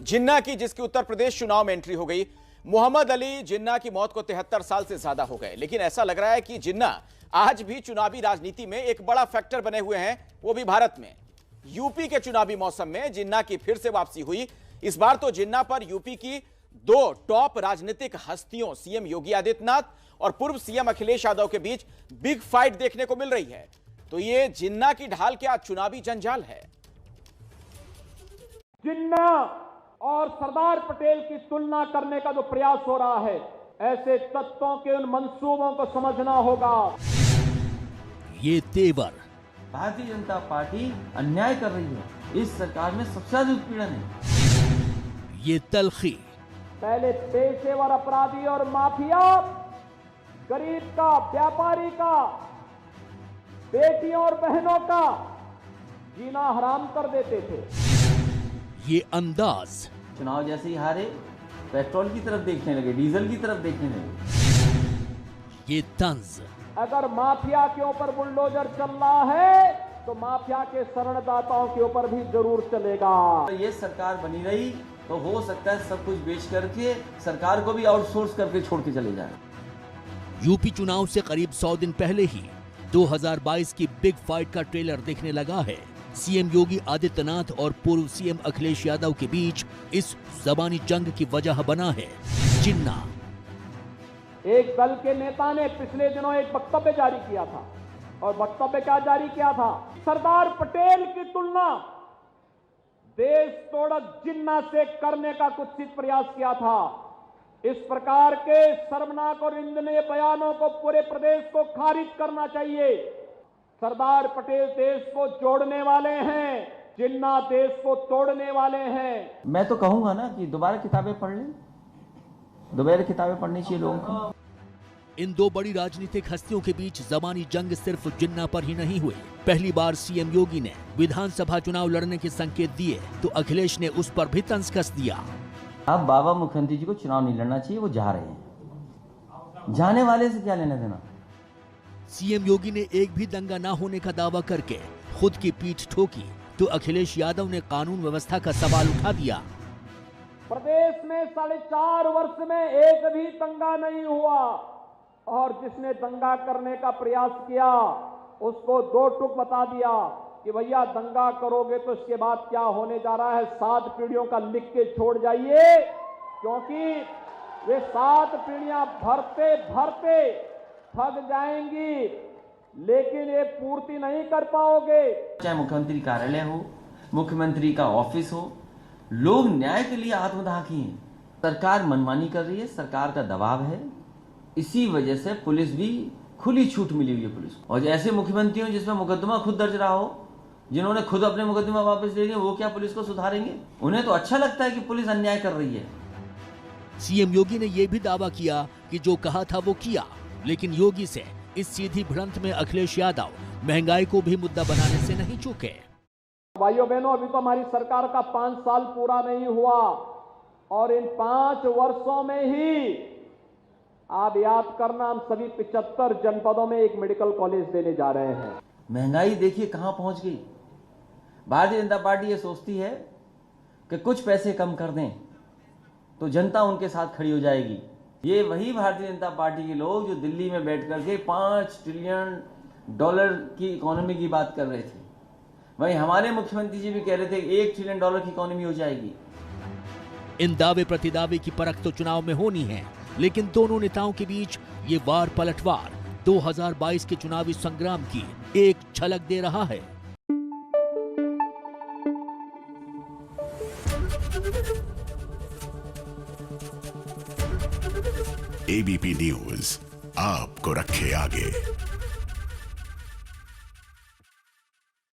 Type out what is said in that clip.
जिन्ना की, जिसकी उत्तर प्रदेश चुनाव में एंट्री हो गई। मोहम्मद अली जिन्ना की मौत को 73 साल से ज्यादा हो गए, लेकिन ऐसा लग रहा है कि जिन्ना आज भी चुनावी राजनीति में एक बड़ा फैक्टर बने हुए हैं, वो भी भारत में। यूपी के चुनावी मौसम में जिन्ना की फिर से वापसी हुई। इस बार तो जिन्ना पर यूपी की दो टॉप राजनीतिक हस्तियों सीएम योगी आदित्यनाथ और पूर्व सीएम अखिलेश यादव के बीच बिग फाइट देखने को मिल रही है। तो ये जिन्ना की ढाल क्या चुनावी जंजाल है? जिन्ना और सरदार पटेल की तुलना करने का जो प्रयास हो रहा है, ऐसे तत्वों के उन मंसूबों को समझना होगा। ये तेवर, भारतीय जनता पार्टी अन्याय कर रही है। इस सरकार में सबसे ज्यादा उत्पीड़न है। ये तलखी, पहले पेशेवर अपराधी और माफिया गरीब का, व्यापारी का, बेटियों और बहनों का जीना हराम कर देते थे। ये अंदाज, चुनाव जैसे ही हारे पेट्रोल की तरफ देखने लगे, डीजल की तरफ देखने लगे। ये तंज, अगर माफिया के ऊपर बुलडोजर चल रहा है तो माफिया के शरणदाताओं के ऊपर भी जरूर चलेगा। ये सरकार बनी रही तो हो सकता है सब कुछ बेच करके सरकार को भी आउटसोर्स करके छोड़ के चले जाए। यूपी चुनाव से करीब 100 दिन पहले ही 2022 की बिग फाइट का ट्रेलर दिखने लगा है। सीएम योगी आदित्यनाथ और पूर्व सीएम अखिलेश यादव के बीच इस जबानी जंग की वजह बना है जिन्ना। एक दल के नेता ने पिछले दिनों एक वक्तव्य जारी किया था, और वक्तव्य क्या जारी किया था? सरदार पटेल की तुलना देश तोड़क जिन्ना से करने का कुत्सित प्रयास किया था। इस प्रकार के शर्मनाक और निंदनीय बयानों को पूरे प्रदेश को खारिज करना चाहिए। सरदार पटेल देश को जोड़ने वाले हैं, जिन्ना देश को तोड़ने वाले हैं। मैं तो कहूंगा ना कि दोबारा किताबें पढ़ लें, दोबारा किताबें पढ़नी चाहिए लोगों को। इन दो बड़ी राजनीतिक हस्तियों के बीच जबानी जंग सिर्फ जिन्ना पर ही नहीं हुई। पहली बार सीएम योगी ने विधानसभा चुनाव लड़ने के संकेत दिए तो अखिलेश ने उस पर भी तंज कस दिया। अब बाबा मुख्यमंत्री जी को चुनाव नहीं लड़ना चाहिए, वो जा रहे हैं, जाने वाले से क्या लेना देना। सीएम योगी ने एक भी दंगा ना होने का दावा करके खुद की पीठ ठोकी तो अखिलेश यादव ने कानून व्यवस्था का सवाल उठा दिया। प्रदेश में 4.5 वर्ष में एक भी दंगा नहीं हुआ, और जिसने दंगा करने का प्रयास किया उसको 2 टूक बता दिया कि भैया दंगा करोगे तो इसके बाद क्या होने जा रहा है 7 पीढ़ियों का लिख के छोड़ जाइए, क्योंकि वे 7 पीढ़ियां भरते भरते थक जाएंगी, लेकिन ये पूर्ति नहीं कर पाओगे। चाहे मुख्यमंत्री कार्यालय हो, मुख्यमंत्री का ऑफिस हो, लोग न्याय के लिए आत्मदाह किए हैं। सरकार मनमानी कर रही है, सरकार का दबाव है, इसी वजह से पुलिस भी खुली छूट मिली हुई है पुलिस को। और ऐसे मुख्यमंत्री हो जिसमें मुकदमा खुद दर्ज रहा हो, जिन्होंने खुद अपने मुकदमा वापस ले लिए, वो क्या पुलिस को सुधारेंगे? उन्हें तो अच्छा लगता है कि पुलिस अन्याय कर रही है। सीएम योगी ने यह भी दावा किया कि जो कहा था वो किया, लेकिन योगी से इस सीधी भिड़ंत में अखिलेश यादव महंगाई को भी मुद्दा बनाने से नहीं चूके। भाइयों बहनों, अभी तो हमारी सरकार का 5 साल पूरा नहीं हुआ, और इन 5 वर्षों में ही आप याद करना, हम सभी 75 जनपदों में एक मेडिकल कॉलेज देने जा रहे हैं। महंगाई देखिए कहां पहुंच गई। भारतीय जनता पार्टी ये सोचती है कि कुछ पैसे कम कर दें तो जनता उनके साथ खड़ी हो जाएगी। ये वही भारतीय जनता पार्टी के लोग जो दिल्ली में बैठ करके $5 ट्रिलियन की इकोनॉमी की बात कर रहे थे, वहीं हमारे मुख्यमंत्री जी भी कह रहे थे $1 ट्रिलियन की इकोनॉमी हो जाएगी। इन दावे प्रतिदावे की परख तो चुनाव में होनी है, लेकिन दोनों नेताओं के बीच ये वार पलटवार 2022 के चुनावी संग्राम की एक झलक दे रहा है। एबीपी न्यूज आपको रखे आगे।